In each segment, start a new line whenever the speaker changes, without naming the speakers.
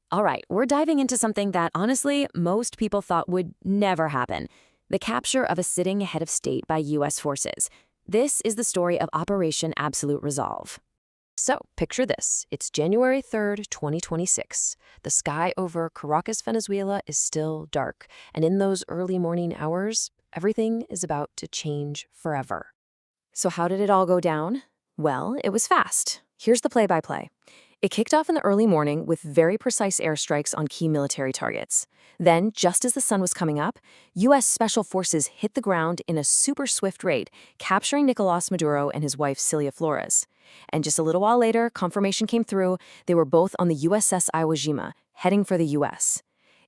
All right, we're diving into something that honestly most people thought would never happen: the capture of a sitting head of state by U.S. forces. This is the story of Operation Absolute Resolve. So, picture this. It's January 3rd, 2026. The sky over Caracas, Venezuela is still dark, and in those early morning hours, everything is about to change forever. So how did it all go down? Well, it was fast. Here's the play-by-play. It kicked off in the early morning with very precise airstrikes on key military targets. Then, just as the sun was coming up, U.S. Special Forces hit the ground in a super swift raid, capturing Nicolás Maduro and his wife Cilia Flores. And just a little while later, confirmation came through. They were both on the USS Iwo Jima, heading for the U.S.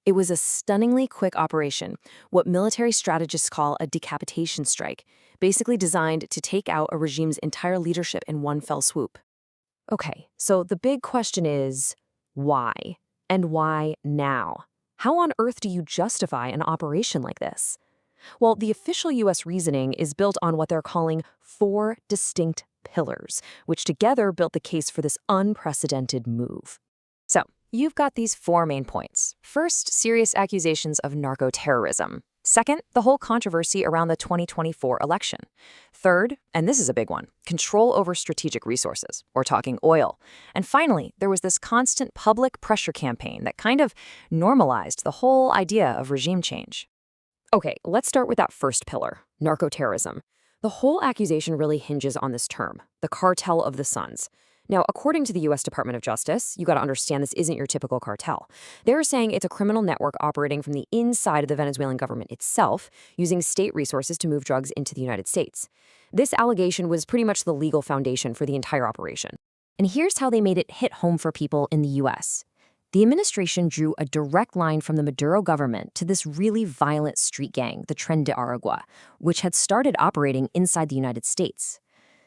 It was a stunningly quick operation, what military strategists call a decapitation strike, basically designed to take out a regime's entire leadership in one fell swoop. Okay, so the big question is, why? And why now? How on earth do you justify an operation like this? Well, the official U.S. reasoning is built on what they're calling 4 distinct pillars, which together built the case for this unprecedented move. So, you've got these 4 main points. First, serious accusations of narco-terrorism. Second, the whole controversy around the 2024 election. Third, and this is a big one, control over strategic resources. We're talking oil. And finally, there was this constant public pressure campaign that kind of normalized the whole idea of regime change. Okay, let's start with that first pillar, narco-terrorism. The whole accusation really hinges on this term, the Cartel of the Suns. Now, according to the U.S. Department of Justice, you got to understand this isn't your typical cartel. They're saying it's a criminal network operating from the inside of the Venezuelan government itself, using state resources to move drugs into the United States. This allegation was pretty much the legal foundation for the entire operation. And here's how they made it hit home for people in the U.S. The administration drew a direct line from the Maduro government to this really violent street gang, the Tren de Aragua, which had started operating inside the United States.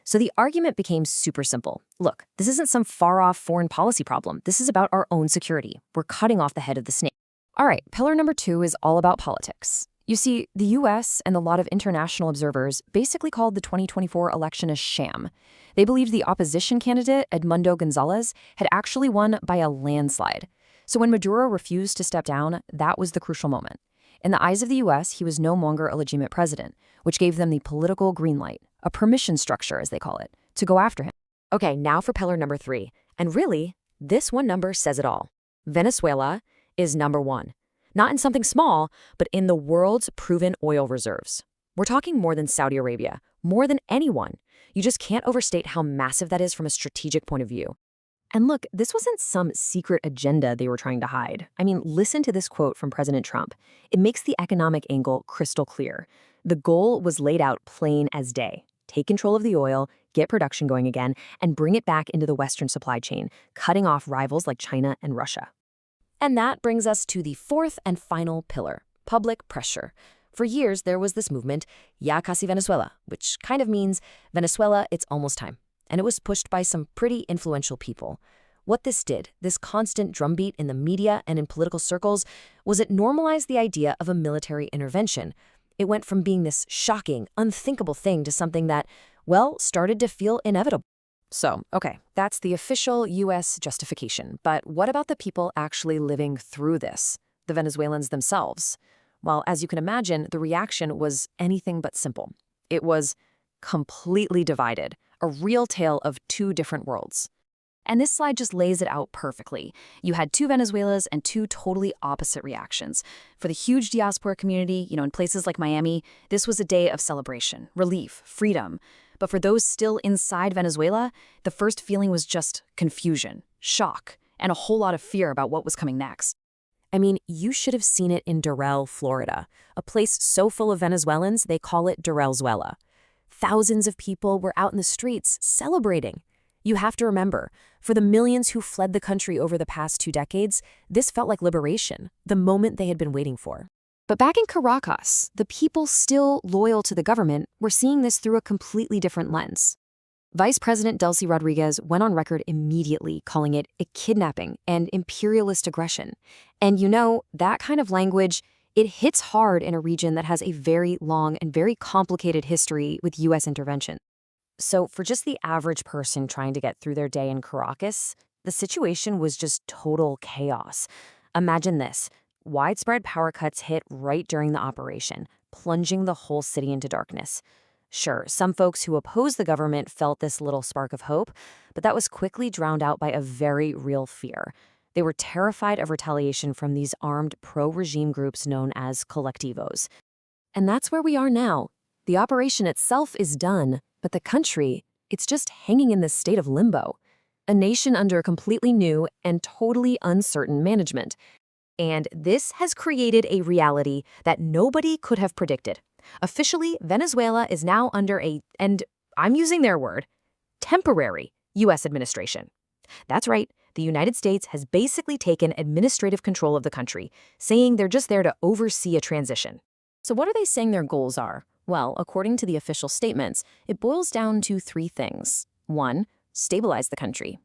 So the argument became super simple. Look, this isn't some far-off foreign policy problem. This is about our own security. We're cutting off the head of the snake. All right, pillar number 2 is all about politics. You see, the U.S. and a lot of international observers basically called the 2024 election a sham. They believed the opposition candidate, Edmundo Gonzalez, had actually won by a landslide. So when Maduro refused to step down, that was the crucial moment. In the eyes of the U.S., he was no longer a legitimate president, which gave them the political green light, a permission structure, as they call it, to go after him. Okay, now for pillar number 3. And really, this one number says it all. Venezuela is number 1. Not in something small, but in the world's proven oil reserves. We're talking more than Saudi Arabia, more than anyone. You just can't overstate how massive that is from a strategic point of view. And look, this wasn't some secret agenda they were trying to hide. I mean, listen to this quote from President Trump. It makes the economic angle crystal clear. The goal was laid out plain as day. Take control of the oil, get production going again, and bring it back into the Western supply chain, cutting off rivals like China and Russia. And that brings us to the 4th and final pillar, public pressure. For years, there was this movement, Ya Casi Venezuela, which kind of means Venezuela, it's almost time. And it was pushed by some pretty influential people. What this did, this constant drumbeat in the media and in political circles, was it normalized the idea of a military intervention. It went from being this shocking, unthinkable thing to something that, well, started to feel inevitable. So, okay, that's the official U.S. justification. But what about the people actually living through this, the Venezuelans themselves? Well, as you can imagine, the reaction was anything but simple. It was completely divided, a real tale of 2 different worlds. And this slide just lays it out perfectly. You had 2 Venezuelas and 2 totally opposite reactions. For the huge diaspora community, in places like Miami, this was a day of celebration, relief, freedom. But for those still inside Venezuela, the first feeling was just confusion, shock, and a whole lot of fear about what was coming next. I mean, you should have seen it in Doral, Florida, a place so full of Venezuelans they call it Doralzuela. Thousands of people were out in the streets celebrating. You have to remember, for the millions who fled the country over the past 2 decades, this felt like liberation, the moment they had been waiting for. But back in Caracas, the people still loyal to the government were seeing this through a completely different lens. Vice President Delcy Rodriguez went on record immediately calling it a kidnapping and imperialist aggression. And that kind of language, it hits hard in a region that has a very long and very complicated history with U.S. intervention. So for just the average person trying to get through their day in Caracas, The situation was just total chaos. Imagine this. Widespread power cuts hit right during the operation, plunging the whole city into darkness. Sure, some folks who opposed the government felt this little spark of hope, but that was quickly drowned out by a very real fear. They were terrified of retaliation from these armed pro-regime groups known as colectivos. And that's where we are now. The operation itself is done, but the country, it's just hanging in this state of limbo. A nation under completely new and totally uncertain management. And this has created a reality that nobody could have predicted. Officially, Venezuela is now under and I'm using their word, temporary U.S. administration. That's right, the United States has basically taken administrative control of the country, saying they're just there to oversee a transition. So what are they saying their goals are? Well, according to the official statements, it boils down to three things. 1, stabilize the country.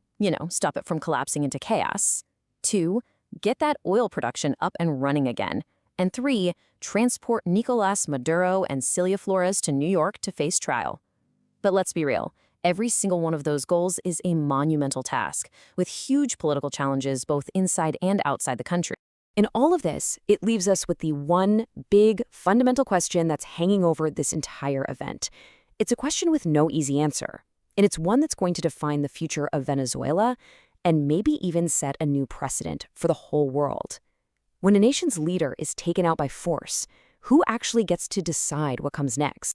Stop it from collapsing into chaos. 2, get that oil production up and running again. And 3, transport Nicolás Maduro and Cilia Flores to New York to face trial. But let's be real. Every single one of those goals is a monumental task, with huge political challenges both inside and outside the country. In all of this, it leaves us with the one big, fundamental question that's hanging over this entire event. It's a question with no easy answer, and it's one that's going to define the future of Venezuela and maybe even set a new precedent for the whole world. When a nation's leader is taken out by force, who actually gets to decide what comes next?